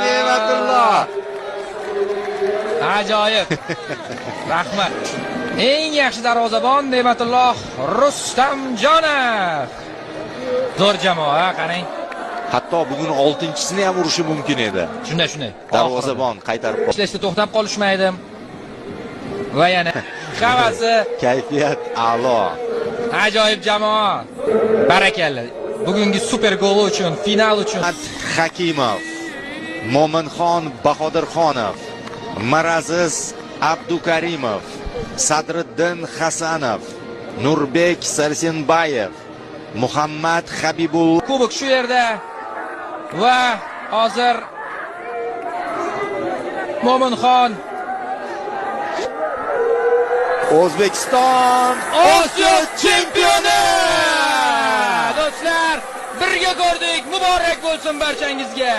Ne'matulloh. Ajoyib. Rahmat. Eng yaxshi darvozabon Ne'matulloh Rustamjonov. Zo'r jamoa, qarang. Hatto bugun 6-chisini ham urishi mumkin edi. Shunday. Darvozabon qaytarib qo'ydi. Ishlashda to'xtab qolishmaydi. Va yana havasi, Kayfiyat a'lo. ajoyib jamoa. Barakalla. Bugungi super gol uchun, final uchun. Hakimov, Mo'minxon Bahodirxonov, Miraziz Abdukarimov, Sadriddin Hasanov, Nurbek Sarsenbayev, Muhammad Habibulloh. Kubok shu yerda. Va hozir Mo'minxon O'zbekiston Osiyo chempioni! Do'stlar, birga ko'rdik. Muborak bo'lsin barchangizga.